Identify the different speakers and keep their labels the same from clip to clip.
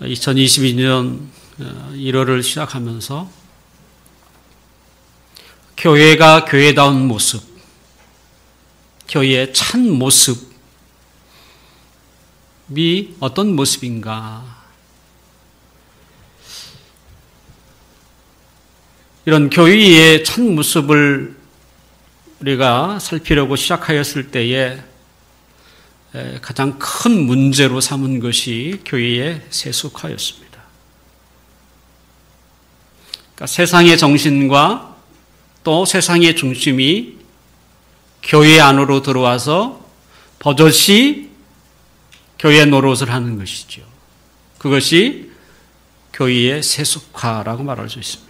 Speaker 1: 2022년 1월을 시작하면서 교회가 교회다운 모습, 교회의 참 모습이 어떤 모습인가, 이런 교회의 참 모습을 우리가 살피려고 시작하였을 때에 가장 큰 문제로 삼은 것이 교회의 세속화였습니다. 그러니까 세상의 정신과 또 세상의 중심이 교회 안으로 들어와서 버젓이 교회 노릇을 하는 것이죠. 그것이 교회의 세속화라고 말할 수 있습니다.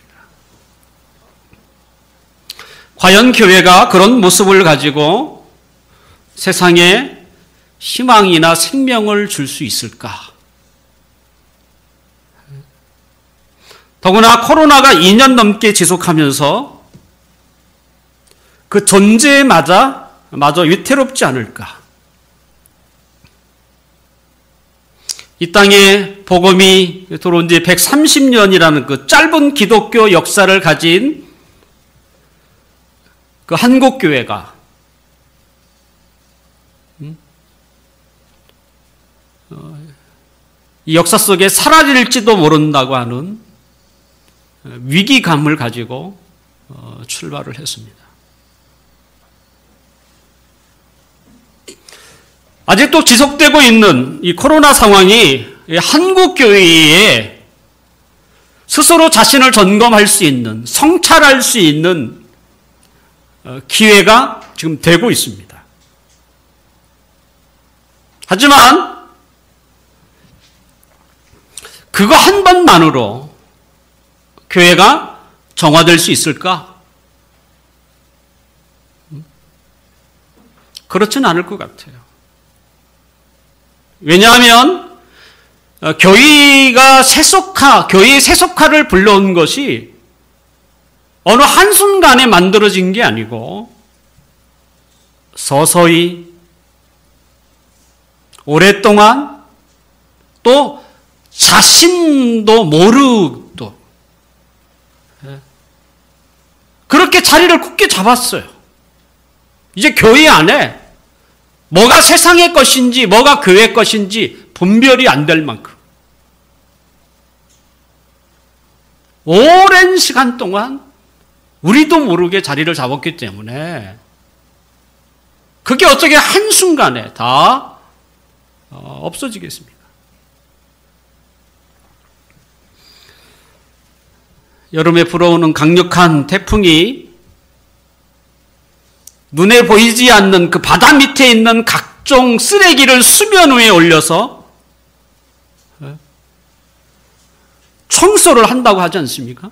Speaker 1: 과연 교회가 그런 모습을 가지고 세상에 희망이나 생명을 줄 수 있을까? 더구나 코로나가 2년 넘게 지속하면서 그 존재마저 위태롭지 않을까? 이 땅에 복음이 들어온 지 130년이라는 그 짧은 기독교 역사를 가진 그 한국교회가 이 역사 속에 사라질지도 모른다고 하는 위기감을 가지고 출발을 했습니다. 아직도 지속되고 있는 이 코로나 상황이 한국교회에 스스로 자신을 점검할 수 있는, 성찰할 수 있는 기회가 지금 되고 있습니다. 하지만 그거 한 번만으로 교회가 정화될 수 있을까? 그렇지는 않을 것 같아요. 왜냐하면 교회의 세속화를 불러온 것이 어느 한순간에 만들어진 게 아니고 서서히 오랫동안 또 자신도 모르도 그렇게 자리를 굳게 잡았어요. 이제 교회 안에 뭐가 세상의 것인지 뭐가 교회의 것인지 분별이 안 될 만큼 오랜 시간 동안 우리도 모르게 자리를 잡았기 때문에 그게 어떻게 한순간에 다 없어지겠습니까? 여름에 불어오는 강력한 태풍이 눈에 보이지 않는 그 바다 밑에 있는 각종 쓰레기를 수면 위에 올려서 청소를 한다고 하지 않습니까?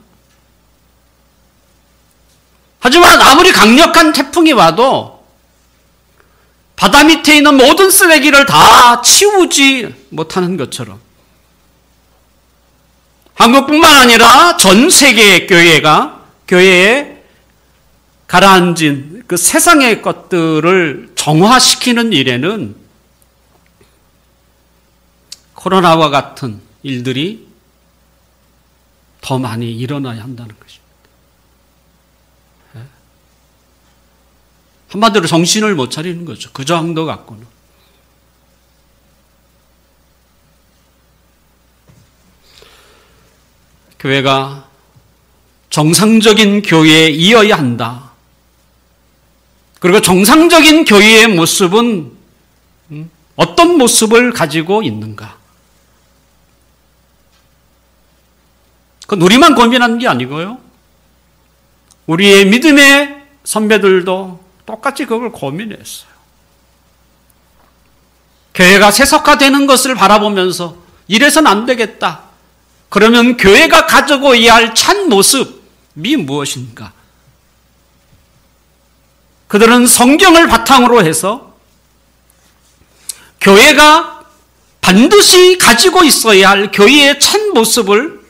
Speaker 1: 하지만 아무리 강력한 태풍이 와도 바다 밑에 있는 모든 쓰레기를 다 치우지 못하는 것처럼 한국뿐만 아니라 전 세계의 교회에 가라앉은 그 세상의 것들을 정화시키는 일에는 코로나와 같은 일들이 더 많이 일어나야 한다는 것입니다. 한마디로 정신을 못 차리는 거죠. 그 정도 갖고는. 교회가 정상적인 교회에 이어야 한다. 그리고 정상적인 교회의 모습은 어떤 모습을 가지고 있는가? 그건 우리만 고민하는 게 아니고요. 우리의 믿음의 선배들도 똑같이 그걸 고민했어요. 교회가 세속화되는 것을 바라보면서 이래서는 안 되겠다. 그러면 교회가 가지고 있어야 할 참 모습이 무엇인가? 그들은 성경을 바탕으로 해서 교회가 반드시 가지고 있어야 할 교회의 참 모습을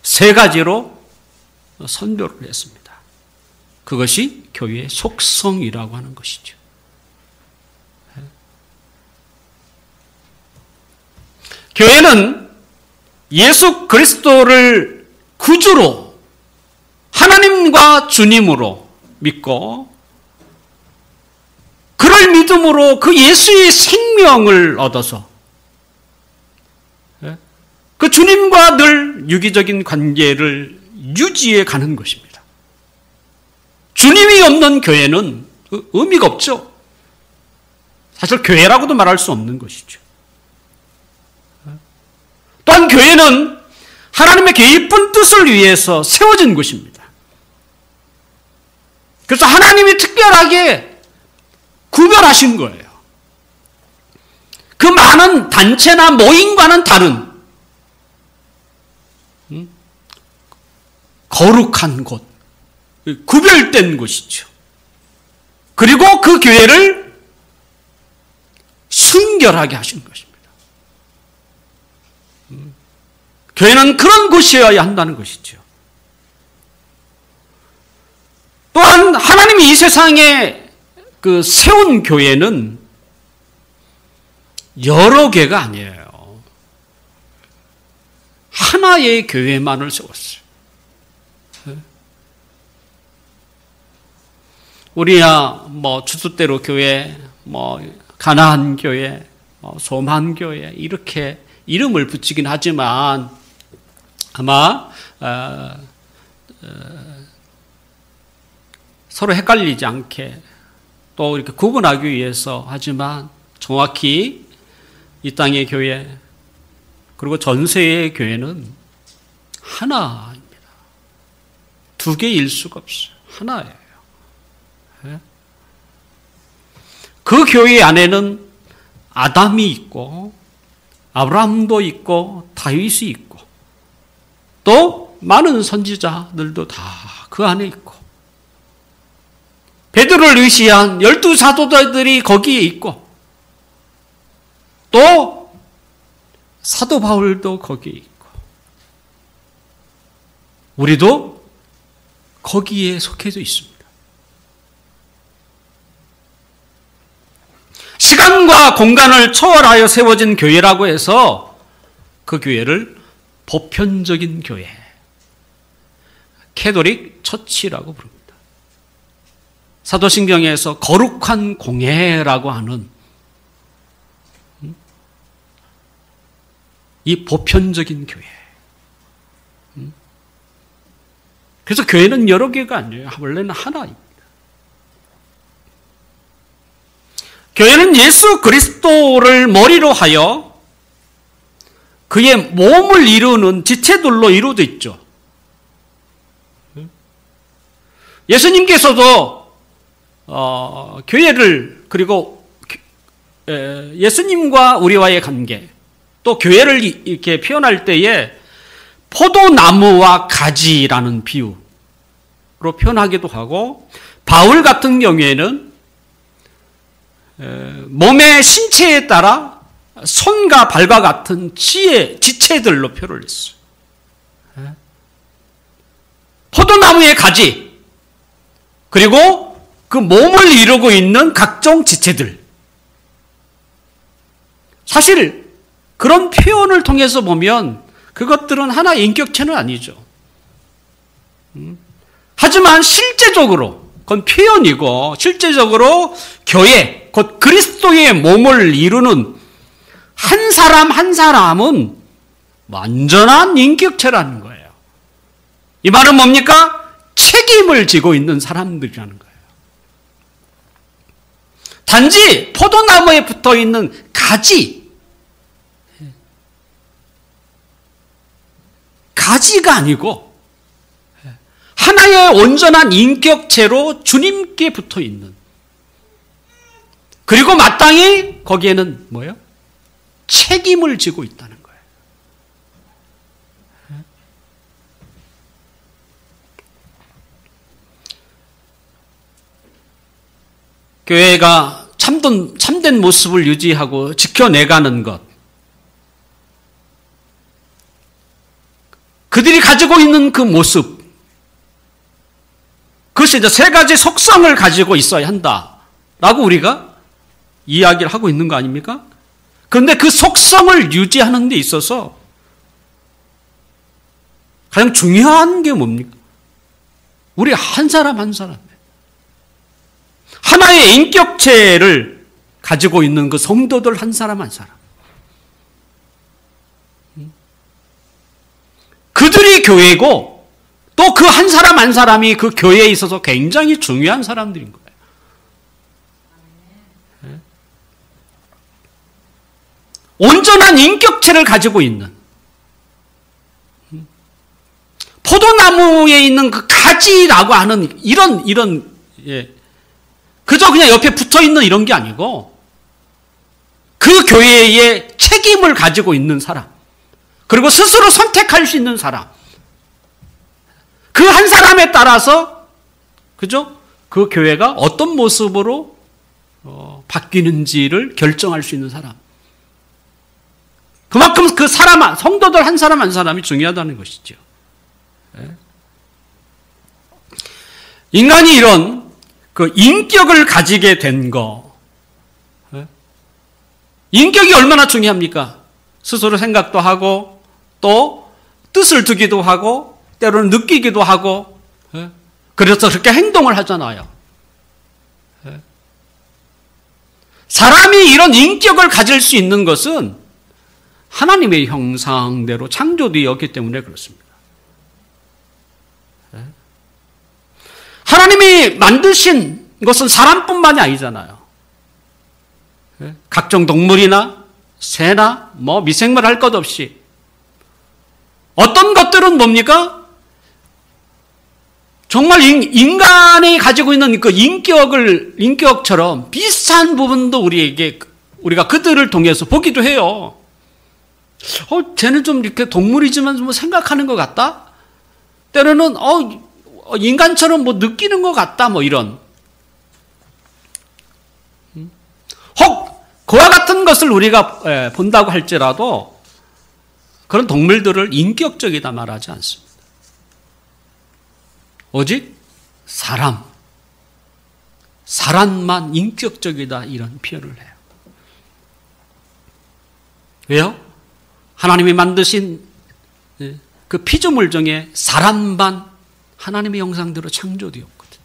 Speaker 1: 세 가지로 선별을 했습니다. 그것이 교회의 속성이라고 하는 것이죠. 교회는 예수 그리스도를 구주로 하나님과 주님으로 믿고 그를 믿음으로 그 예수의 생명을 얻어서 그 주님과 늘 유기적인 관계를 유지해 가는 것입니다. 주님이 없는 교회는 의미가 없죠. 사실 교회라고도 말할 수 없는 것이죠. 또한 교회는 하나님의 깊은 뜻을 위해서 세워진 것입니다. 그래서 하나님이 특별하게 구별하신 거예요. 그 많은 단체나 모임과는 다른 거룩한 곳, 구별된 곳이죠. 그리고 그 교회를 순결하게 하신 것입니다. 교회는 그런 곳이어야 한다는 것이죠. 또한 하나님이 이 세상에 그 세운 교회는 여러 개가 아니에요. 하나의 교회만을 세웠어요. 우리야 뭐 주뜻대로 교회, 뭐 가나안 교회, 소만 교회 이렇게 이름을 붙이긴 하지만 아마 서로 헷갈리지 않게 또 이렇게 구분하기 위해서 하지만 정확히 이 땅의 교회 그리고 전 세계의 교회는 하나입니다. 두 개일 수가 없어요. 하나예요. 그 교회 안에는 아담이 있고 아브라함도 있고 다윗이 있고 또 많은 선지자들도 다 그 안에 있고 베드로를 의시한 12사도들이 거기에 있고 또 사도 바울도 거기에 있고 우리도 거기에 속해져 있습니다. 시간과 공간을 초월하여 세워진 교회라고 해서 그 교회를 보편적인 교회, 캐톨릭 처치라고 부릅니다. 사도신경에서 거룩한 공회라고 하는 이 보편적인 교회. 그래서 교회는 여러 개가 아니에요. 원래는 하나입니다. 교회는 예수 그리스도를 머리로 하여 그의 몸을 이루는 지체들로 이루어져 있죠. 예수님께서도 교회를 그리고 예수님과 우리와의 관계 또 교회를 이렇게 표현할 때에 포도나무와 가지라는 비유로 표현하기도 하고 바울 같은 경우에는 몸의 신체에 따라 손과 발과 같은 지체들로 표현을 했어요. 포도나무의 가지 그리고 그 몸을 이루고 있는 각종 지체들. 사실 그런 표현을 통해서 보면 그것들은 하나의 인격체는 아니죠. 하지만 실제적으로 그건 표현이고 실제적으로 교회 곧 그리스도의 몸을 이루는 한 사람 한 사람은 완전한 인격체라는 거예요. 이 말은 뭡니까? 책임을 지고 있는 사람들이라는 거예요. 단지 포도나무에 붙어 있는 가지가 아니고 하나의 온전한 인격체로 주님께 붙어 있는 그리고 마땅히 거기에는 뭐예요? 책임을 지고 있다는 거예요. 교회가 참된 모습을 유지하고 지켜내가는 것. 그들이 가지고 있는 그 모습. 그것이 이제 세 가지 속성을 가지고 있어야 한다라고 우리가 이야기를 하고 있는 거 아닙니까? 그런데 그 속성을 유지하는 데 있어서 가장 중요한 게 뭡니까? 우리 한 사람 한 사람. 하나의 인격체를 가지고 있는 그 성도들 한 사람 한 사람. 그들이 교회고 또 그 한 사람 한 사람이 그 교회에 있어서 굉장히 중요한 사람들인 거예요. 온전한 인격체를 가지고 있는 포도나무에 있는 그 가지라고 하는 이런 그저 그냥 옆에 붙어 있는 이런 게 아니고 그 교회의 책임을 가지고 있는 사람, 그리고 스스로 선택할 수 있는 사람, 그 한 사람에 따라서 그죠? 그 교회가 어떤 모습으로 바뀌는지를 결정할 수 있는 사람. 그만큼 그 사람, 성도들 한 사람 한 사람이 중요하다는 것이죠. 인간이 이런 그 인격을 가지게 된 거, 인격이 얼마나 중요합니까? 스스로 생각도 하고 또 뜻을 두기도 하고 때로는 느끼기도 하고 그래서 그렇게 행동을 하잖아요. 사람이 이런 인격을 가질 수 있는 것은 하나님의 형상대로 창조되었기 때문에 그렇습니다. 하나님이 만드신 것은 사람뿐만이 아니잖아요. 각종 동물이나 새나 뭐 미생물 할 것 없이 어떤 것들은 뭡니까? 정말 인간이 가지고 있는 그 인격처럼 비슷한 부분도 우리가 그들을 통해서 보기도 해요. 쟤는 좀 이렇게 동물이지만 뭐 생각하는 것 같다? 때로는, 인간처럼 뭐 느끼는 것 같다? 뭐 이런. 혹, 그와 같은 것을 우리가 본다고 할지라도 그런 동물들을 인격적이다 말하지 않습니다. 오직 사람만 인격적이다 이런 표현을 해요. 왜요? 하나님이 만드신 그 피조물 중에 사람만 하나님의 형상대로 창조되었거든.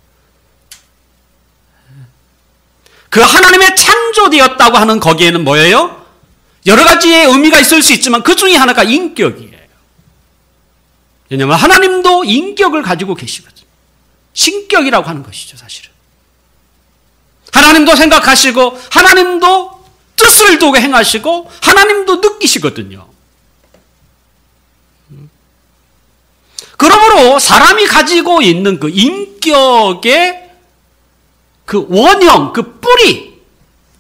Speaker 1: 그 하나님의 창조되었다고 하는 거기에는 뭐예요? 여러 가지의 의미가 있을 수 있지만 그 중에 하나가 인격이에요. 왜냐하면 하나님도 인격을 가지고 계시거든요. 신격이라고 하는 것이죠, 사실은. 하나님도 생각하시고 하나님도 뜻을 두고 행하시고 하나님도 느끼시거든요. 그러므로 사람이 가지고 있는 그 인격의 그 원형, 그 뿌리,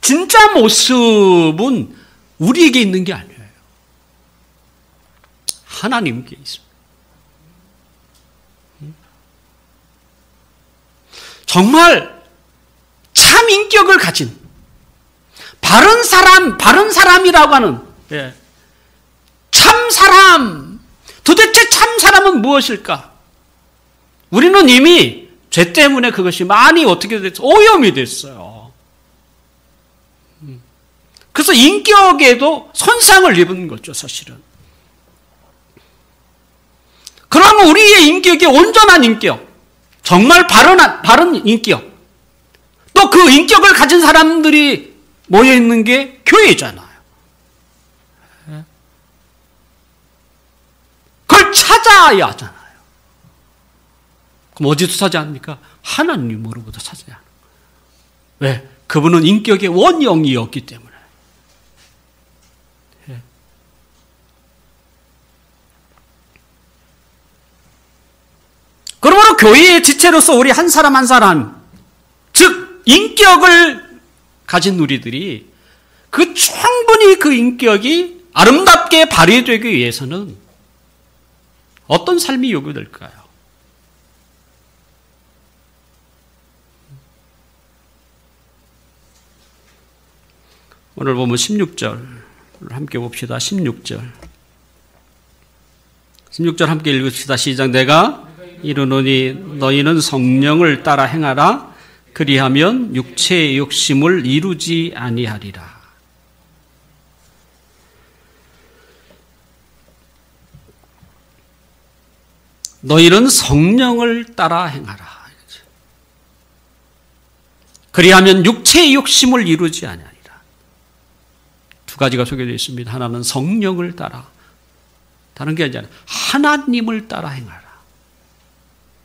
Speaker 1: 진짜 모습은 우리에게 있는 게 아니에요. 하나님께 있습니다. 정말 참 인격을 가진 바른 사람이라고 하는 참 사람. 도대체 참 사람은 무엇일까? 우리는 이미 죄 때문에 그것이 많이 어떻게 됐어요? 오염이 됐어요. 그래서 인격에도 손상을 입은 거죠, 사실은. 그러면 우리의 인격이 온전한 인격, 정말 바른 인격, 또 그 인격을 가진 사람들이 모여있는 게 교회잖아요. 그걸 찾아야 하잖아요. 그럼 어디서 찾아야 합니까? 하나님으로부터 찾아야 하는 거예요. 왜? 그분은 인격의 원형이었기 때문에. 그러므로 교회의 지체로서 우리 한 사람 한 사람, 즉 인격을 가진 우리들이 충분히 그 인격이 아름답게 발휘되기 위해서는 어떤 삶이 요구될까요? 오늘 보면 16절 함께 봅시다. 16절 함께 읽읍시다. 시작. 내가 이르노니 너희는 성령을 따라 행하라. 그리하면 육체의 욕심을 이루지 아니하리라. 너희는 성령을 따라 행하라. 그리하면 육체의 욕심을 이루지 아니하리라. 두 가지가 소개되어 있습니다. 하나는 성령을 따라, 다른 게 아니라 하나님을 따라 행하라.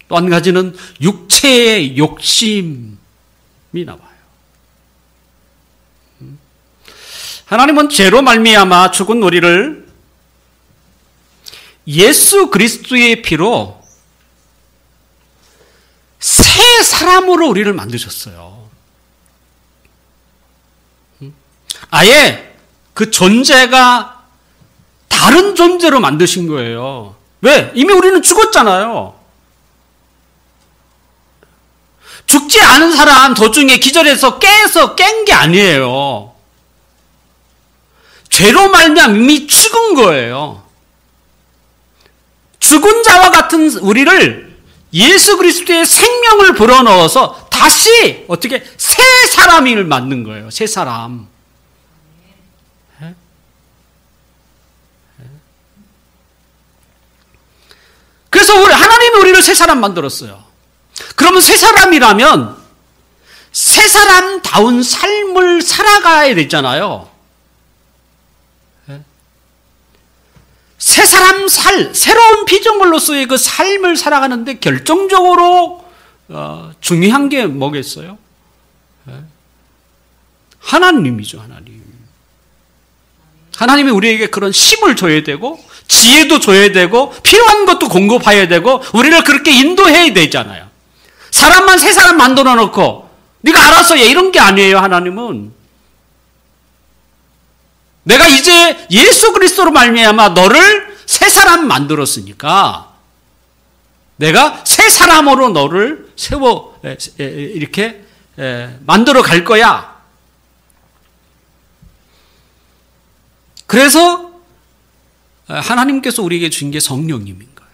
Speaker 1: 또 한 가지는 육체의 욕심이 나와요. 하나님은 죄로 말미암아 죽은 우리를 예수 그리스도의 피로 새 사람으로 우리를 만드셨어요. 아예 그 존재가 다른 존재로 만드신 거예요. 왜? 이미 우리는 죽었잖아요. 죽지 않은 사람 도중에 기절해서 깬 게 아니에요. 죄로 말미암아 이미 죽은 거예요. 죽은 자와 같은 우리를 예수 그리스도의 생명을 불어넣어서 다시 어떻게 새 사람을 만든 거예요. 새 사람. 그래서 하나님이 우리를 새 사람 만들었어요. 그러면 새 사람이라면 새 사람다운 삶을 살아가야 되잖아요. 새 사람 새로운 피조물로서의 그 삶을 살아가는데 결정적으로 중요한 게 뭐겠어요? 하나님이죠, 하나님. 하나님이 우리에게 그런 힘을 줘야 되고 지혜도 줘야 되고 필요한 것도 공급해야 되고 우리를 그렇게 인도해야 되잖아요. 사람만 새 사람 만들어 놓고 네가 알아서 해 이런 게 아니에요. 하나님은 내가 이제 예수 그리스도로 말미암아 너를 새 사람 만들었으니까 내가 새 사람으로 너를 이렇게 만들어 갈 거야. 그래서 하나님께서 우리에게 준 게 성령님인 거예요.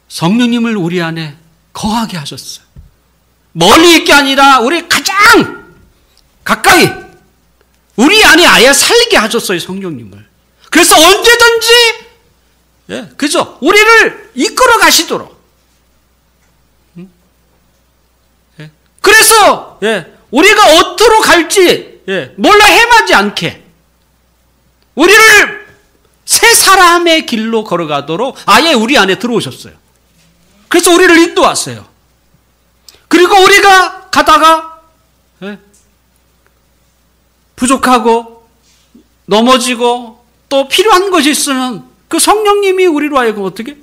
Speaker 1: 성령님을 우리 안에 거하게 하셨어요. 멀리 있게 아니라 우리 가장 가까이 우리 안에 아예 살게 하셨어요. 성령님을. 그래서 언제든지 그죠? 우리를 이끌어 가시도록. 그래서 우리가 어디로 갈지 몰라 헤매지 않게 우리를 새 사람의 길로 걸어가도록 아예 우리 안에 들어오셨어요. 그래서 우리를 인도하세요. 그리고 우리가 가다가 부족하고 넘어지고 또 필요한 것이 있으면 그 성령님이 우리로 하여금 어떻게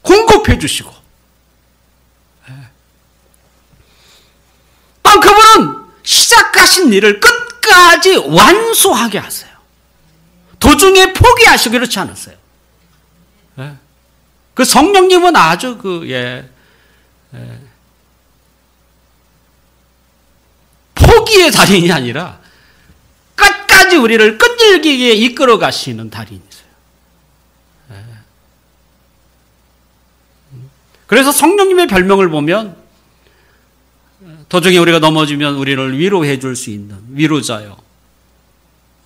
Speaker 1: 공급해 주시고 그분은 시작하신 일을 끝까지 완수하게 하세요. 도중에 포기하시고 그렇지 않았어요. 그 성령님은 아주 포기의 달인이 아니라 끝까지 우리를 끈질기게 이끌어 가시는 달인이세요. 그래서 성령님의 별명을 보면 도중에 우리가 넘어지면 우리를 위로해 줄 수 있는 위로자요.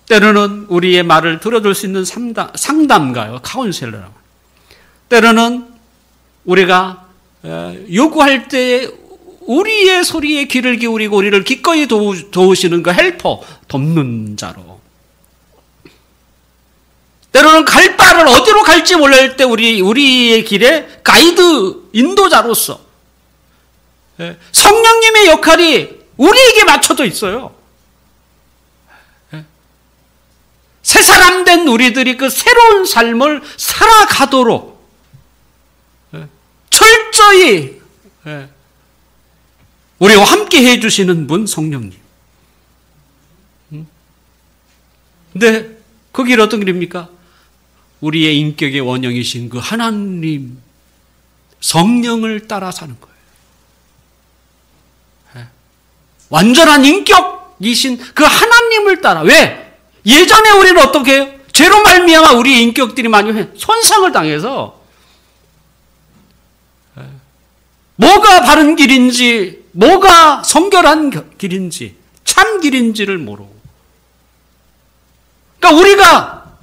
Speaker 1: 때로는 우리의 말을 들어줄 수 있는 상담가요. 카운셀러라고. 때로는 우리가 요구할 때 우리의 소리에 귀를 기울이고 우리를 기꺼이 도우시는 그 헬퍼, 돕는 자로. 때로는 갈 바를 어디로 갈지 몰랄 때 우리의 길에 가이드, 인도자로서 성령님의 역할이 우리에게 맞춰져 있어요. 새 사람 된 우리들이 그 새로운 삶을 살아가도록 철저히 우리와 함께 해주시는 분 성령님. 근데 그 길 어떤 길입니까? 우리의 인격의 원형이신 그 하나님 성령을 따라 사는 거예요. 완전한 인격이신 그 하나님을 따라. 왜? 예전에 우리는 어떻게 해요? 죄로 말미암아 우리의 인격들이 많이 손상을 당해서 뭐가 바른 길인지 뭐가 성결한 길인지 참 길인지를 모르고 그러니까 우리가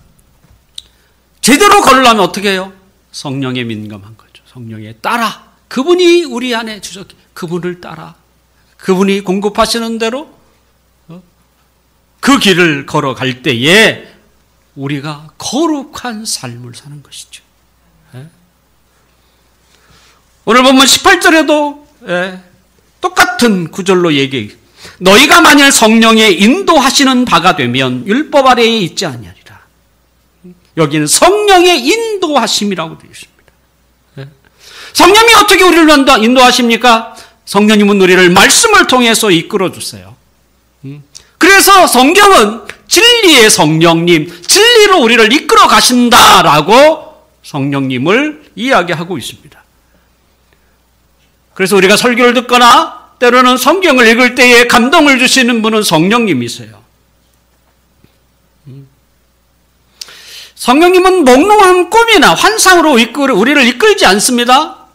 Speaker 1: 제대로 걸으려면 어떻게 해요? 성령에 민감한 거죠. 성령에 따라. 그분이 우리 안에 주셨기, 그분을 따라. 그분이 공급하시는 대로 그 길을 걸어갈 때에 우리가 거룩한 삶을 사는 것이죠. 오늘 보면 18절에도 똑같은 구절로 얘기해요. 너희가 만일 성령의 인도하시는 바가 되면 율법 아래에 있지 아니하리라. 여기는 성령의 인도하심이라고 되어 있습니다. 성령이 어떻게 우리를 인도하십니까? 성령님은 우리를 말씀을 통해서 이끌어 주세요. 그래서 성경은 진리의 성령님, 진리로 우리를 이끌어 가신다라고 성령님을 이야기하고 있습니다. 그래서 우리가 설교를 듣거나 때로는 성경을 읽을 때에 감동을 주시는 분은 성령님이세요. 성령님은 몽롱한 꿈이나 환상으로 우리를 이끌지 않습니다.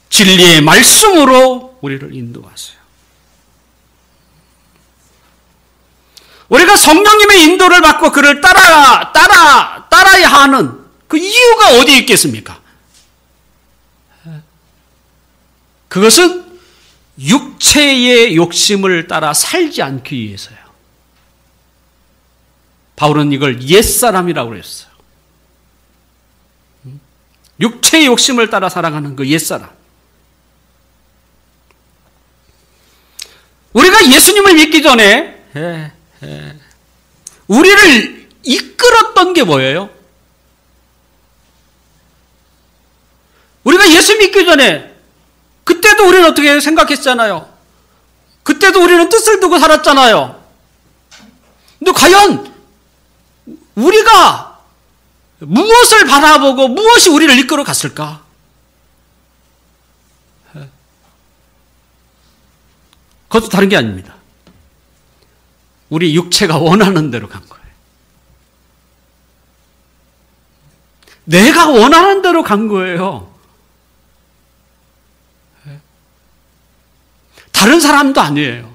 Speaker 1: 진리의 말씀으로 우리를 인도하세요. 우리가 성령님의 인도를 받고 그를 따라야 하는 그 이유가 어디에 있겠습니까? 그것은 육체의 욕심을 따라 살지 않기 위해서요. 바울은 이걸 옛사람이라고 그랬어요. 육체의 욕심을 따라 살아가는 그 옛사람. 우리가 예수님을 믿기 전에 우리를 이끌었던 게 뭐예요? 우리가 예수 믿기 전에 그때도 우리는 어떻게 생각했잖아요. 그때도 우리는 뜻을 두고 살았잖아요. 근데 과연 우리가 무엇을 바라보고 무엇이 우리를 이끌어 갔을까? 그것도 다른 게 아닙니다. 우리 육체가 원하는 대로 간 거예요. 내가 원하는 대로 간 거예요. 다른 사람도 아니에요.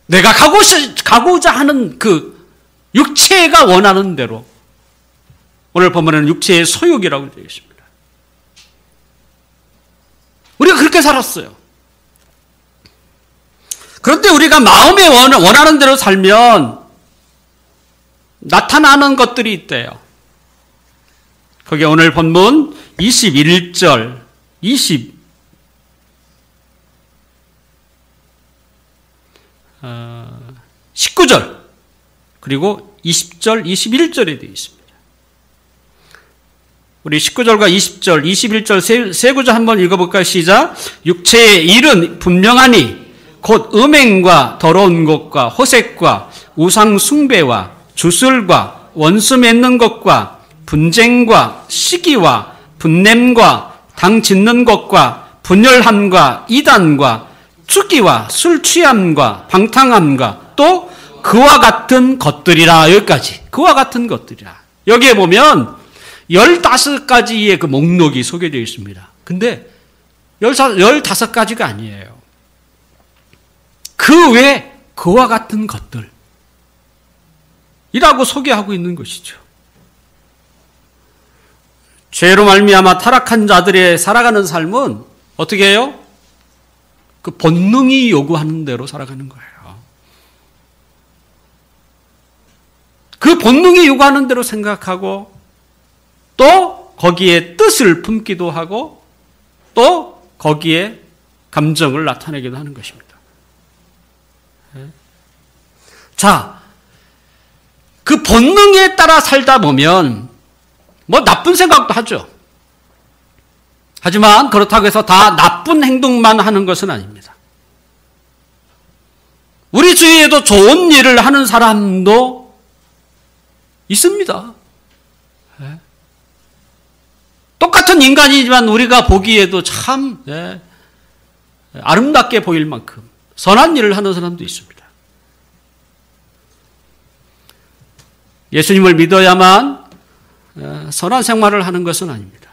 Speaker 1: 내가 가고자 하는 그 육체가 원하는 대로. 오늘 본문에는 육체의 소욕이라고 되어 있습니다. 우리가 그렇게 살았어요. 그런데 우리가 마음에 원하는 대로 살면 나타나는 것들이 있대요. 그게 오늘 본문 21절, 19절 그리고 20절, 21절에 되어 있습니다. 우리 19절과 20절, 21절 세 구절 한번 읽어볼까요? 시작. 육체의 일은 분명하니 곧 음행과 더러운 것과 호색과 우상 숭배와 주술과 원수 맺는 것과 분쟁과 시기와 분냄과 당 짓는 것과 분열함과 이단과 투기와 술 취함과 방탕함과 또 그와 같은 것들이라. 여기까지. 그와 같은 것들이라. 여기에 보면 15가지의 그 목록이 소개되어 있습니다. 근데 15가지가 아니에요. 그 외에 그와 같은 것들 이라고 소개하고 있는 것이죠. 죄로 말미암아 타락한 자들의 살아가는 삶은 어떻게 해요? 그 본능이 요구하는 대로 살아가는 거예요. 그 본능이 요구하는 대로 생각하고 또 거기에 뜻을 품기도 하고 또 거기에 감정을 나타내기도 하는 것입니다. 자, 그 본능에 따라 살다 보면 뭐 나쁜 생각도 하죠. 하지만 그렇다고 해서 다 나쁜 행동만 하는 것은 아닙니다. 우리 주위에도 좋은 일을 하는 사람도 있습니다. 똑같은 인간이지만 우리가 보기에도 참 아름답게 보일 만큼 선한 일을 하는 사람도 있습니다. 예수님을 믿어야만 선한 생활을 하는 것은 아닙니다.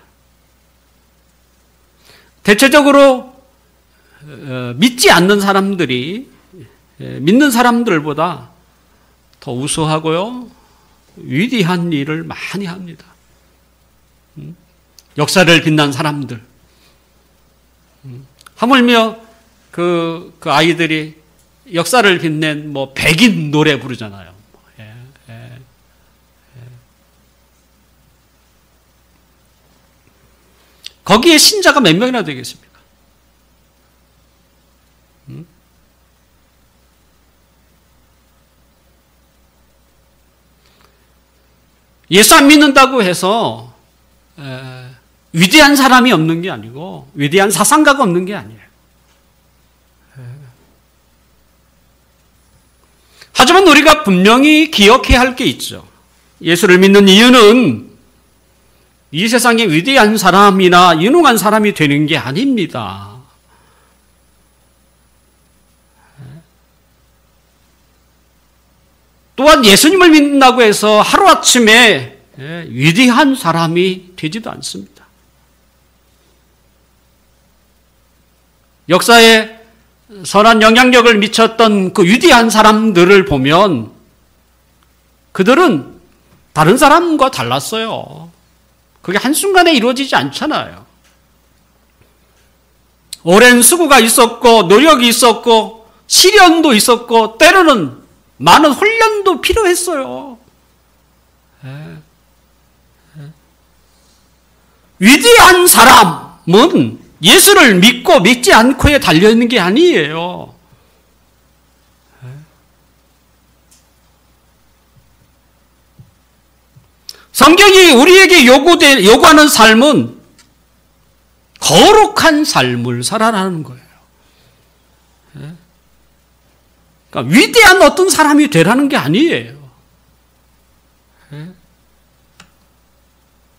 Speaker 1: 대체적으로 믿지 않는 사람들이 믿는 사람들보다 더 우수하고요, 위대한 일을 많이 합니다. 역사를 빛난 사람들. 하물며 그 아이들이 역사를 빛낸 백인 노래 부르잖아요. 거기에 신자가 몇 명이나 되겠습니까? 예수 안 믿는다고 해서 위대한 사람이 없는 게 아니고 위대한 사상가가 없는 게 아니에요. 하지만 우리가 분명히 기억해야 할 게 있죠. 예수를 믿는 이유는 이 세상에 위대한 사람이나 유능한 사람이 되는 게 아닙니다. 또한 예수님을 믿는다고 해서 하루아침에 위대한 사람이 되지도 않습니다. 역사에 선한 영향력을 미쳤던 그 위대한 사람들을 보면 그들은 다른 사람과 달랐어요. 그게 한순간에 이루어지지 않잖아요. 오랜 수고가 있었고 노력이 있었고 시련도 있었고 때로는 많은 훈련도 필요했어요. 위대한 사람은 예수를 믿고 믿지 않고에 달려있는 게 아니에요. 성경이 우리에게 요구하는 삶은 거룩한 삶을 살아라는 거예요. 그러니까 위대한 어떤 사람이 되라는 게 아니에요.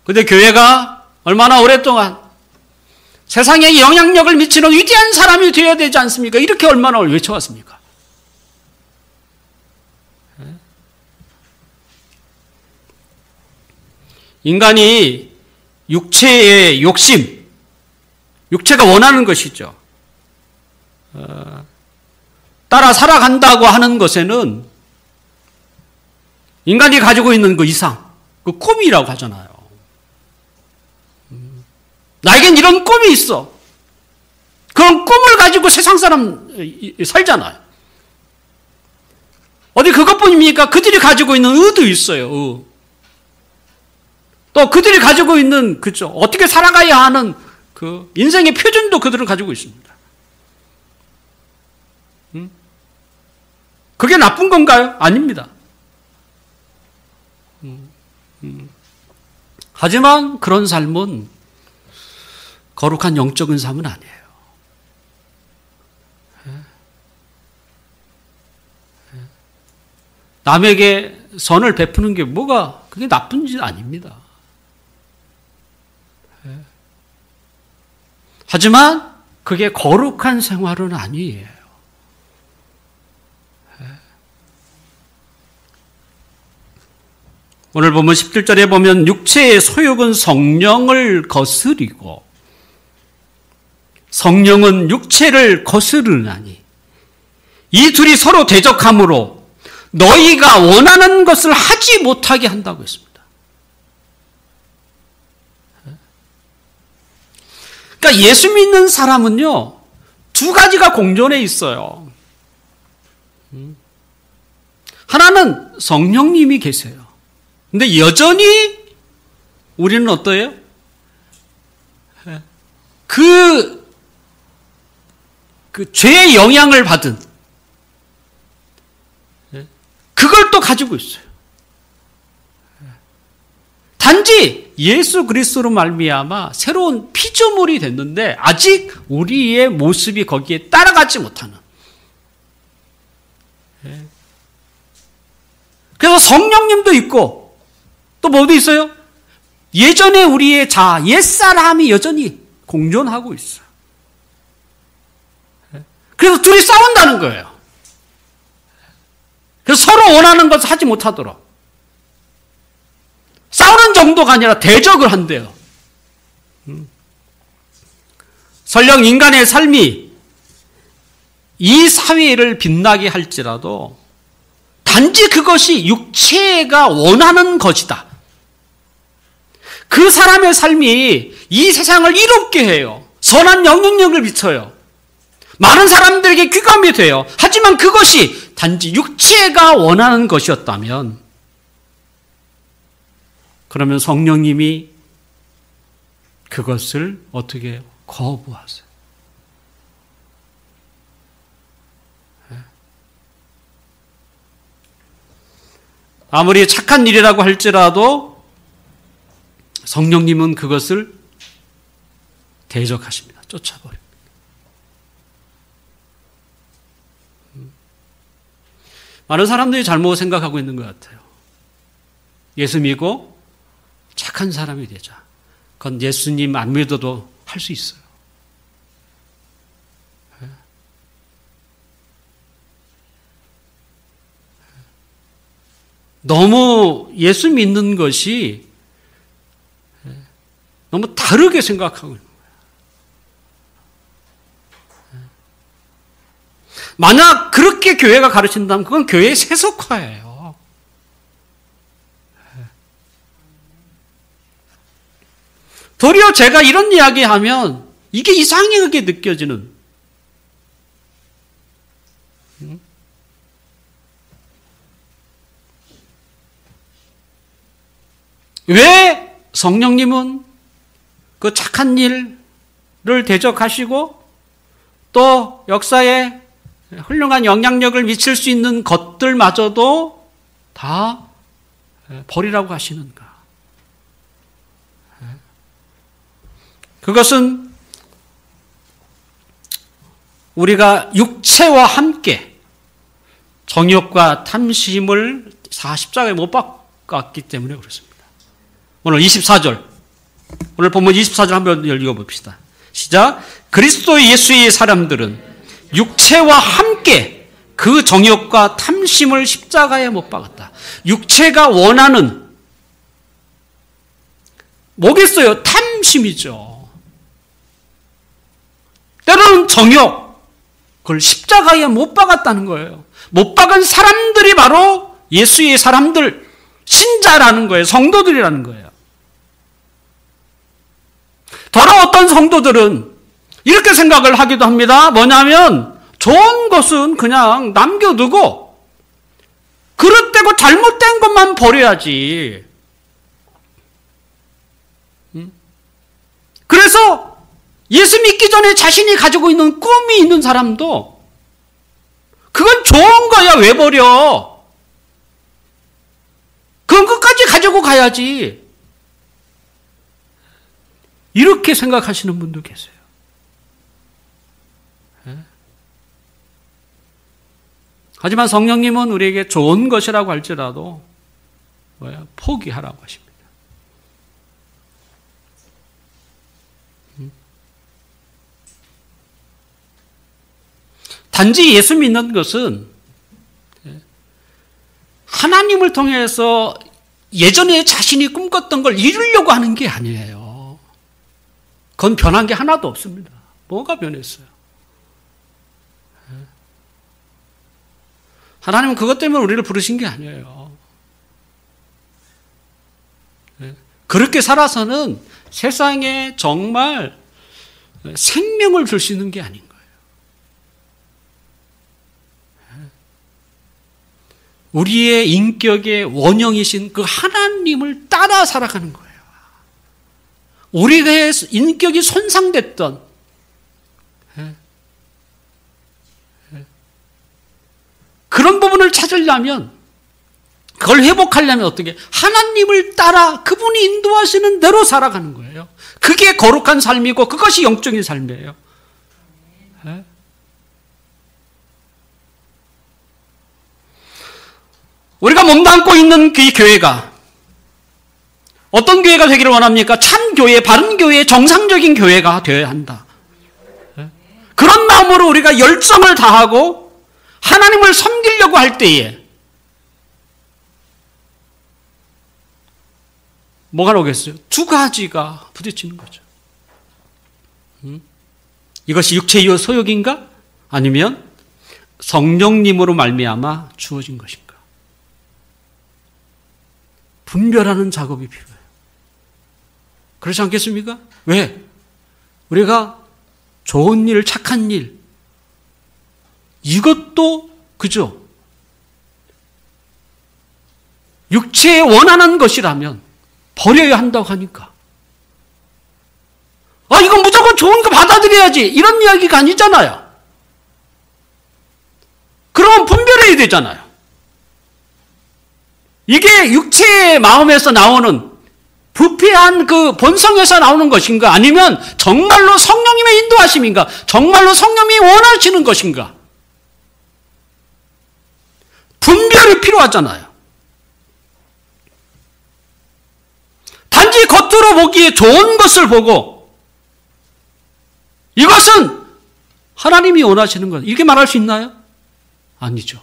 Speaker 1: 근데 교회가 얼마나 오랫동안 세상에 영향력을 미치는 위대한 사람이 되어야 되지 않습니까? 이렇게 얼마나 외쳐왔습니까? 인간이 육체의 욕심, 육체가 원하는 것이죠. 따라 살아간다고 하는 것에는 인간이 가지고 있는 그 이상, 그 꿈이라고 하잖아요. 나에겐 이런 꿈이 있어. 그런 꿈을 가지고 세상 사람 살잖아요. 어디 그것뿐입니까? 그들이 가지고 있는 의도 있어요. 또 그들이 가지고 있는 그죠, 어떻게 살아가야 하는 그 인생의 표준도 그들은 가지고 있습니다. 그게 나쁜 건가요? 아닙니다. 하지만 그런 삶은 거룩한 영적인 삶은 아니에요. 남에게 선을 베푸는 게 그게 나쁜 짓 아닙니다. 하지만 그게 거룩한 생활은 아니에요. 오늘 보면 17절에 보면 육체의 소욕은 성령을 거스리고 성령은 육체를 거스르나니 이 둘이 서로 대적함으로 너희가 원하는 것을 하지 못하게 한다고 했습니다. 그러니까 예수 믿는 사람은요, 두 가지가 공존해 있어요. 하나는 성령님이 계세요. 근데 여전히 우리는 어떠해요? 그 죄의 영향을 받은 그걸 또 가지고 있어요. 단지 예수 그리스도로 말미암아 새로운 피조물이 됐는데 아직 우리의 모습이 거기에 따라가지 못하는. 그래서 성령님도 있고 또 뭐도 있어요? 예전에 우리의 옛사람이 여전히 공존하고 있어요. 그래서 둘이 싸운다는 거예요. 그래서 서로 원하는 것을 하지 못하도록. 싸우는 정도가 아니라 대적을 한대요. 설령 인간의 삶이 이 사회를 빛나게 할지라도 다 단지 그것이 육체가 원하는 것이다. 그 사람의 삶이 이 세상을 이롭게 해요. 선한 영향력을 미쳐요. 많은 사람들에게 귀감이 돼요. 하지만 그것이 단지 육체가 원하는 것이었다면, 그러면 성령님이 그것을 어떻게 해요? 거부하세요. 아무리 착한 일이라고 할지라도 성령님은 그것을 대적하십니다. 쫓아버립니다. 많은 사람들이 잘못 생각하고 있는 것 같아요. 예수 믿고 착한 사람이 되자. 그건 예수님 안 믿어도 할 수 있어요. 너무 예수 믿는 것이 너무 다르게 생각하고 있는 거예요. 만약 그렇게 교회가 가르친다면 그건 교회의 세속화예요. 도리어 제가 이런 이야기하면 이게 이상하게 느껴지는, 왜 성령님은 그 착한 일을 대적하시고 또 역사에 훌륭한 영향력을 미칠 수 있는 것들마저도 다 버리라고 하시는가? 그것은 우리가 육체와 함께 정욕과 탐심을 십자가에 못 박았기 때문에 그렇습니다. 오늘 24절, 오늘 본문 24절 한번 읽어봅시다. 시작. 그리스도 예수의 사람들은 육체와 함께 그 정욕과 탐심을 십자가에 못 박았다. 육체가 원하는 뭐겠어요? 탐심이죠. 때로는 정욕, 그걸 십자가에 못 박았다는 거예요. 못 박은 사람들이 바로 예수의 사람들, 신자라는 거예요. 성도들이라는 거예요. 더러 어떤 성도들은 이렇게 생각을 하기도 합니다. 뭐냐면 좋은 것은 그냥 남겨두고 그릇되고 잘못된 것만 버려야지. 그래서 예수 믿기 전에 자신이 가지고 있는 꿈이 있는 사람도 그건 좋은 거야. 왜 버려? 그건 끝까지 가지고 가야지. 이렇게 생각하시는 분도 계세요. 하지만 성령님은 우리에게 좋은 것이라고 할지라도 포기하라고 하십니다. 단지 예수 믿는 것은 하나님을 통해서 예전에 자신이 꿈꿨던 걸 이루려고 하는 게 아니에요. 그건 변한 게 하나도 없습니다. 뭐가 변했어요? 하나님은 그것 때문에 우리를 부르신 게 아니에요. 그렇게 살아서는 세상에 정말 생명을 줄 수 있는 게 아닌 거예요. 우리의 인격의 원형이신 그 하나님을 따라 살아가는 거예요. 우리의 인격이 손상됐던 그런 부분을 찾으려면, 그걸 회복하려면 어떻게? 하나님을 따라 그분이 인도하시는 대로 살아가는 거예요. 그게 거룩한 삶이고 그것이 영적인 삶이에요. 우리가 몸담고 있는 그 교회가 어떤 교회가 되기를 원합니까? 참 교회, 바른 교회, 정상적인 교회가 되어야 한다. 그런 마음으로 우리가 열정을 다하고 하나님을 섬기려고 할 때에 뭐가 오겠어요? 두 가지가 부딪히는 거죠. 이것이 육체의 소욕인가? 아니면 성령님으로 말미암아 주어진 것인가? 분별하는 작업이 필요해요. 그렇지 않겠습니까? 왜? 우리가 좋은 일, 착한 일, 이것도 그죠? 육체에 원하는 것이라면 버려야 한다고 하니까. 이건 무조건 좋은 거 받아들여야지. 이런 이야기가 아니잖아요. 그럼 분별해야 되잖아요. 이게 육체의 마음에서 나오는 부패한 그 본성에서 나오는 것인가? 아니면 정말로 성령님의 인도하심인가? 정말로 성령님이 원하시는 것인가? 분별이 필요하잖아요. 단지 겉으로 보기에 좋은 것을 보고 이것은 하나님이 원하시는 것, 이렇게 말할 수 있나요? 아니죠.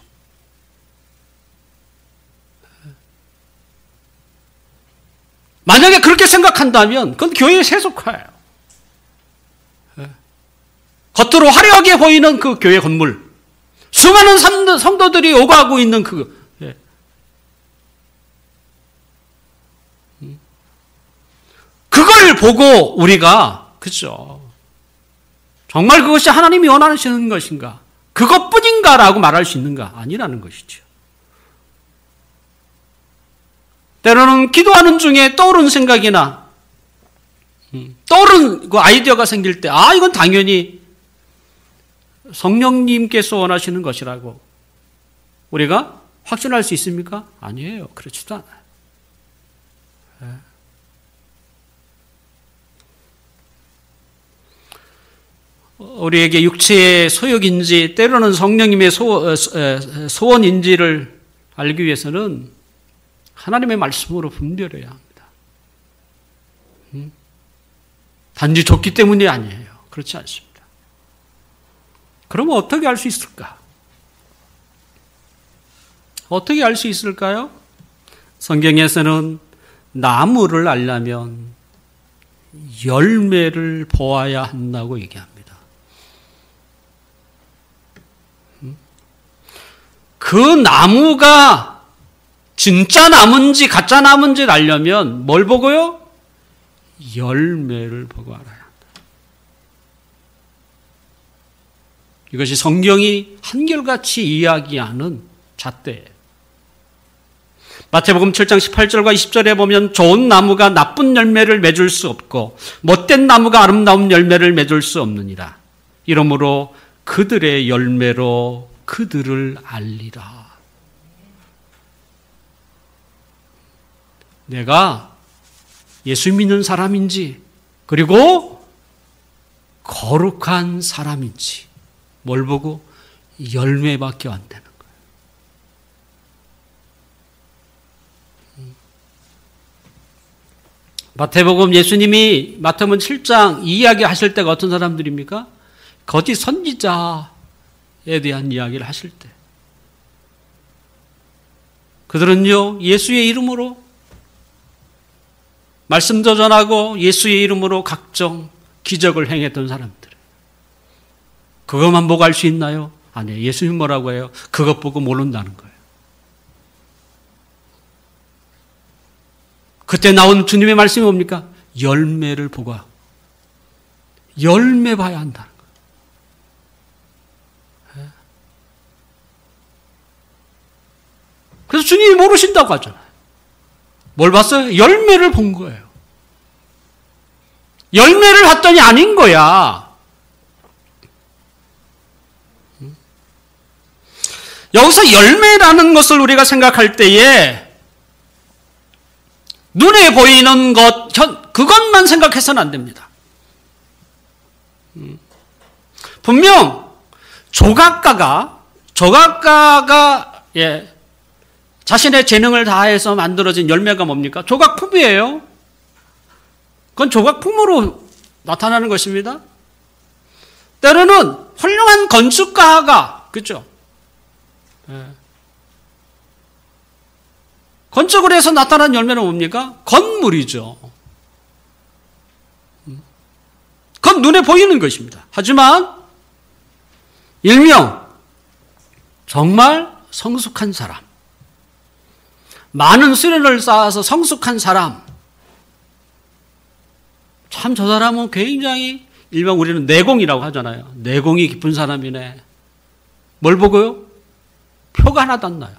Speaker 1: 만약에 그렇게 생각한다면 그건 교회의 세속화예요. 겉으로 화려하게 보이는 그 교회 건물, 수많은 성도들이 오가고 있는 그걸 보고 우리가 그죠? 정말 그것이 하나님이 원하시는 것인가? 그것뿐인가라고 말할 수 있는가? 아니라는 것이죠. 때로는 기도하는 중에 떠오른 생각이나 떠오른 그 아이디어가 생길 때, 이건 당연히 성령님께서 원하시는 것이라고 우리가 확신할 수 있습니까? 아니에요. 그렇지도 않아요. 우리에게 육체의 소욕인지 때로는 성령님의 소원인지를 알기 위해서는 하나님의 말씀으로 분별해야 합니다. 단지 좋기 때문이 아니에요. 그렇지 않습니다. 그러면 어떻게 알 수 있을까? 어떻게 알 수 있을까요? 성경에서는 나무를 알려면 열매를 보아야 한다고 얘기합니다. 그 나무가 진짜 나무인지 가짜 나무인지를 알려면 뭘 보고요? 열매를 보고 알아야 한다. 이것이 성경이 한결같이 이야기하는 잣대예요. 마태복음 7장 18절과 20절에 보면 좋은 나무가 나쁜 열매를 맺을 수 없고 못된 나무가 아름다운 열매를 맺을 수 없느니라. 이러므로 그들의 열매로 그들을 알리라. 내가 예수 믿는 사람인지 그리고 거룩한 사람인지 뭘 보고? 열매밖에 안 되는 거예요. 마태복음 예수님이 마태복음 7장 이 이야기 하실 때가 어떤 사람들입니까? 거짓 선지자에 대한 이야기를 하실 때 그들은요 예수의 이름으로 말씀도 전하고 예수의 이름으로 각종 기적을 행했던 사람들. 그것만 보고 알 수 있나요? 아니에요. 예수님 뭐라고 해요? 그것 보고 모른다는 거예요. 그때 나온 주님의 말씀이 뭡니까? 열매를 보고 열매 봐야 한다는 거예요. 그래서 주님이 모르신다고 하잖아요. 뭘 봤어요? 열매를 본 거예요. 열매를 봤더니 아닌 거야. 여기서 열매라는 것을 우리가 생각할 때에 눈에 보이는 것, 그것만 생각해서는 안 됩니다. 분명 조각가가 자신의 재능을 다해서 만들어진 열매가 뭡니까? 조각품이에요. 그건 조각품으로 나타나는 것입니다. 때로는 훌륭한 건축가가, 그렇죠? 건축을 해서 나타난 열매는 뭡니까? 건물이죠. 그건 눈에 보이는 것입니다. 하지만 일명 정말 성숙한 사람, 많은 수련을 쌓아서 성숙한 사람, 참 저 사람은 굉장히 일반 우리는 내공이라고 하잖아요. 내공이 깊은 사람이네. 뭘 보고요? 표가 하나도 안 나요.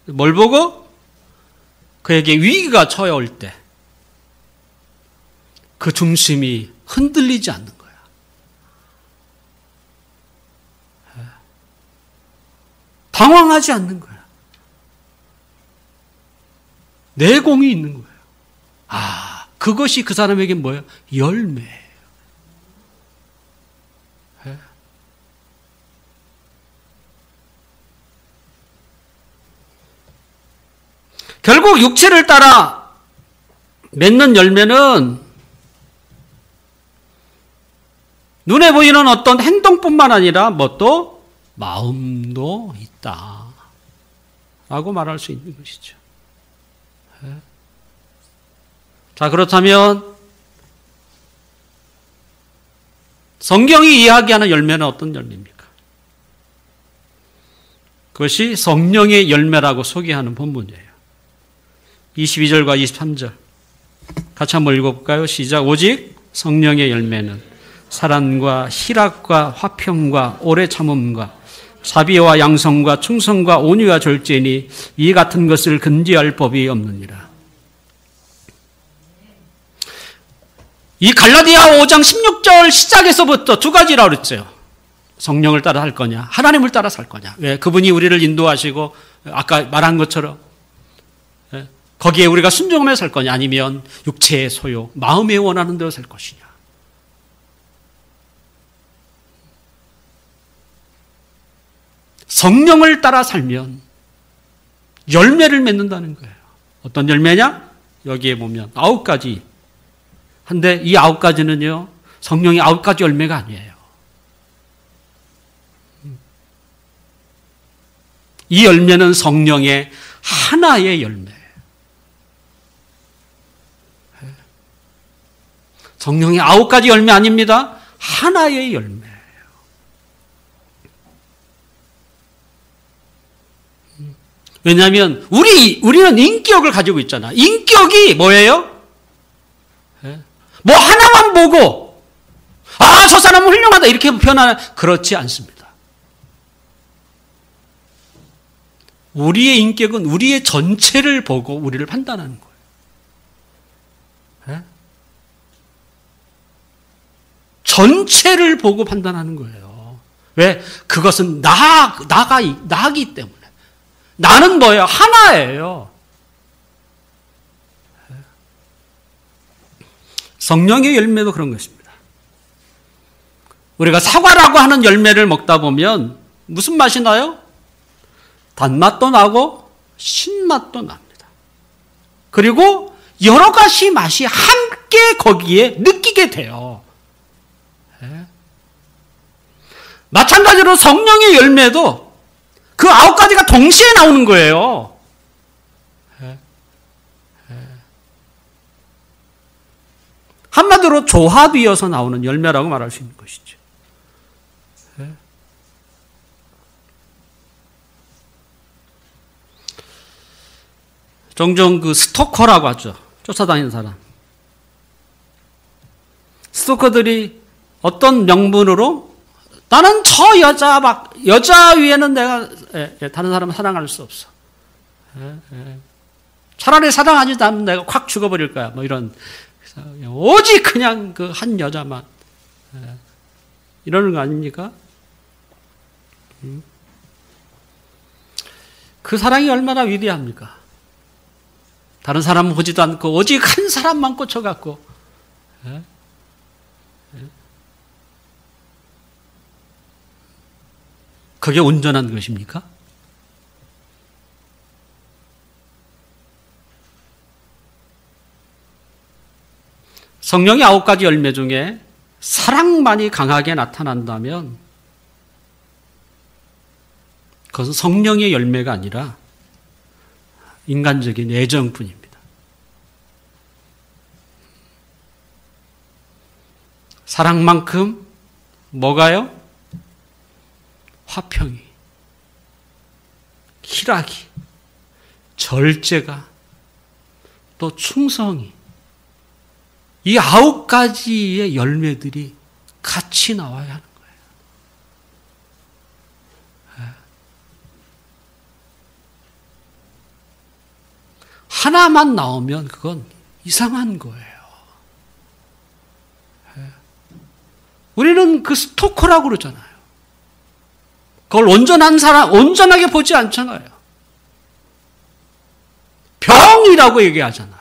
Speaker 1: 뭘 보고? 그에게 위기가 처해올 때 그 중심이 흔들리지 않는 거야. 당황하지 않는 거야. 내공이 있는 거예요. 아, 그것이 그 사람에게 뭐예요? 열매예요. 결국 육체를 따라 맺는 열매는 눈에 보이는 어떤 행동뿐만 아니라 또 마음도 있다 라고 말할 수 있는 것이죠. 자, 그렇다면 성경이 이야기하는 열매는 어떤 열매입니까? 그것이 성령의 열매라고 소개하는 본문이에요. 22절과 23절 같이 한번 읽어볼까요? 시작. 오직 성령의 열매는 사랑과 희락과 화평과 오래 참음과 자비와 양성과 충성과 온유와 절제니 이 같은 것을 금지할 법이 없느니라. 이 갈라디아 5장 16절 시작에서부터 두 가지라고 그랬어요. 성령을 따라 살 거냐, 하나님을 따라 살 거냐. 왜? 그분이 우리를 인도하시고 아까 말한 것처럼 거기에 우리가 순종하며 살 거냐, 아니면 육체의 소요, 마음에 원하는 대로 살 것이냐. 성령을 따라 살면 열매를 맺는다는 거예요. 어떤 열매냐? 여기에 보면 9가지. 한데 이 9가지는요, 성령의 9가지 열매가 아니에요. 이 열매는 성령의 하나의 열매예요. 성령의 9가지 열매 아닙니다. 하나의 열매예요. 왜냐하면 우리는 인격을 가지고 있잖아. 인격이 뭐예요? 뭐 하나만 보고 아, 저 사람은 훌륭하다 이렇게 표현하는, 그렇지 않습니다. 우리의 인격은 우리의 전체를 보고 우리를 판단하는 거예요. 전체를 보고 판단하는 거예요. 왜? 그것은 나기 때문에. 나는 뭐예요? 하나예요. 성령의 열매도 그런 것입니다. 우리가 사과라고 하는 열매를 먹다 보면 무슨 맛이 나요? 단맛도 나고 신맛도 납니다. 그리고 여러 가지 맛이 함께 거기에 느끼게 돼요. 마찬가지로 성령의 열매도 그 9가지가 동시에 나오는 거예요. 한마디로 조합이어서 나오는 열매라고 말할 수 있는 것이죠. 종종 그 스토커라고 하죠. 쫓아다니는 사람. 스토커들이 어떤 명분으로 나는 저 여자 위에는 내가 다른 사람을 사랑할 수 없어. 차라리 사랑하지도 않으면 내가 확 죽어버릴 거야. 뭐 이런. 오직 그냥 그 한 여자만. 이러는 거 아닙니까? 그 사랑이 얼마나 위대합니까? 다른 사람은 보지도 않고 오직 한 사람만 꽂혀갖고. 그게 온전한 것입니까? 성령의 9가지 열매 중에 사랑만이 강하게 나타난다면 그것은 성령의 열매가 아니라 인간적인 애정뿐입니다. 사랑만큼 뭐가요? 화평이, 희락이, 절제가, 또 충성이, 이 9가지의 열매들이 같이 나와야 하는 거예요. 하나만 나오면 그건 이상한 거예요. 우리는 그 스토커라고 그러잖아요. 그걸 온전하게 보지 않잖아요. 병이라고 얘기하잖아요.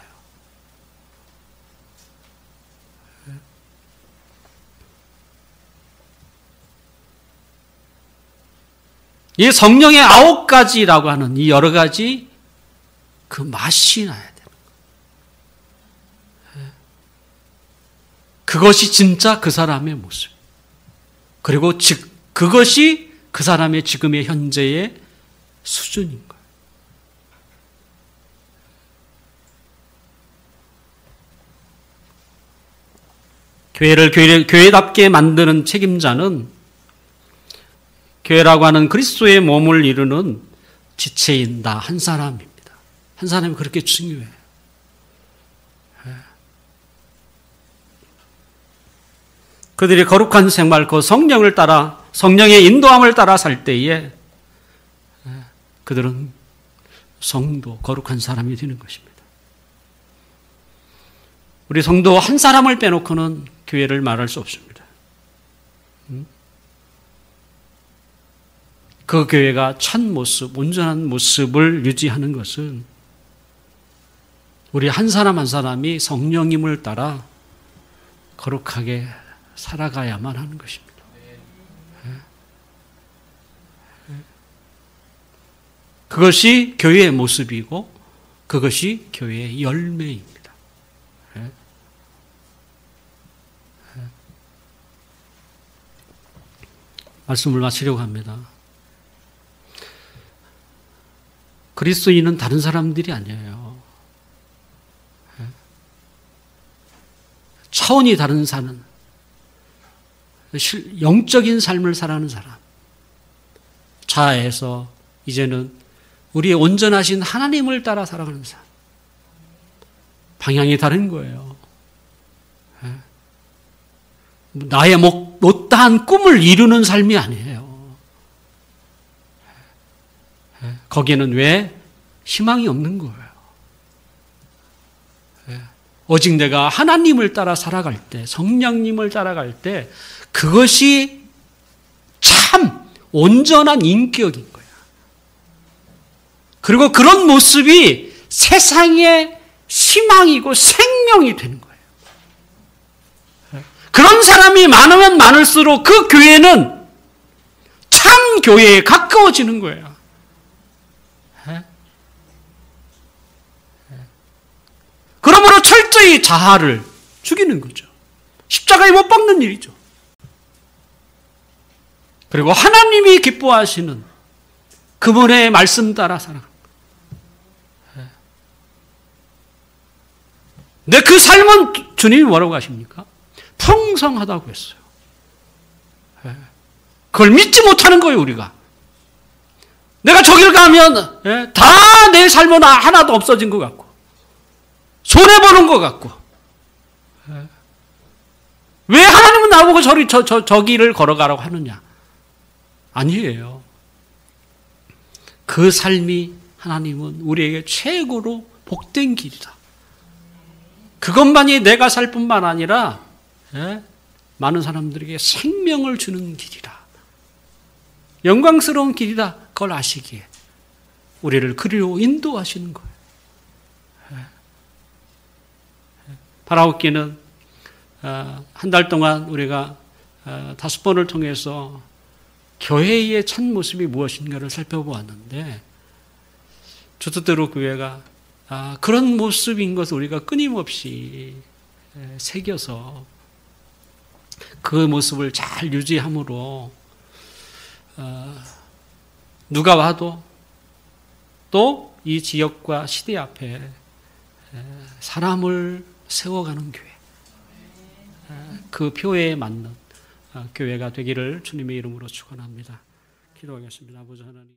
Speaker 1: 이 성령의 9가지라고 하는 이 여러 가지 그 맛이 나야 돼요. 그것이 진짜 그 사람의 모습. 그리고 그것이 그 사람의 지금의 현재의 수준인 거예요. 교회를 교회답게 만드는 책임자는 교회라고 하는 그리스도의 몸을 이루는 지체인 나 한 사람입니다. 한 사람이 그렇게 중요해요. 그들이 거룩한 생활, 그 성령을 따라, 성령의 인도함을 따라 살 때에 그들은 성도, 거룩한 사람이 되는 것입니다. 우리 성도 한 사람을 빼놓고는 교회를 말할 수 없습니다. 그 교회가 참 모습, 온전한 모습을 유지하는 것은 우리 한 사람 한 사람이 성령님을 따라 거룩하게 살아가야만 하는 것입니다. 그것이 교회의 모습이고 그것이 교회의 열매입니다. 말씀을 마치려고 합니다. 그리스도인은 다른 사람들이 아니에요. 차원이 다른 사는, 영적인 삶을 살아가는 사람. 자아에서 이제는 우리의 온전하신 하나님을 따라 살아가는 사람. 방향이 다른 거예요. 나의 못다한 꿈을 이루는 삶이 아니에요. 거기에는 왜 희망이 없는 거예요. 오직 내가 하나님을 따라 살아갈 때, 성령님을 따라갈 때 그것이 참 온전한 인격인 거예요. 그리고 그런 모습이 세상의 희망이고 생명이 되는 거예요. 그런 사람이 많으면 많을수록 그 교회는 참 교회에 가까워지는 거예요. 그러므로 철저히 자아를 죽이는 거죠. 십자가에 못 박는 일이죠. 그리고 하나님이 기뻐하시는 그분의 말씀 따라 살아갑니다. 근데 그 삶은 주님이 뭐라고 하십니까? 풍성하다고 했어요. 그걸 믿지 못하는 거예요, 우리가. 내가 저길 가면 다 내 삶은 하나도 없어진 것 같고 손해보는 것 같고 왜 하나님은 나보고 저 길을 걸어가라고 하느냐? 아니에요. 그 삶이 하나님은 우리에게 최고로 복된 길이다. 그것만이 내가 살 뿐만 아니라 많은 사람들에게 생명을 주는 길이다. 영광스러운 길이다. 그걸 아시기에 우리를 그리로 인도하시는 거예요. 바라옵기는 한 달 동안 우리가 5번을 통해서 교회의 첫 모습이 무엇인가를 살펴보았는데 주 뜻대로 교회가 그런 모습인 것을 우리가 끊임없이 새겨서 그 모습을 잘 유지함으로 누가 와도 또 이 지역과 시대 앞에 사람을 세워가는 교회, 그 표에 맞는 교회가 되기를 주님의 이름으로 축원합니다. 기도하겠습니다. 아버지 하나님.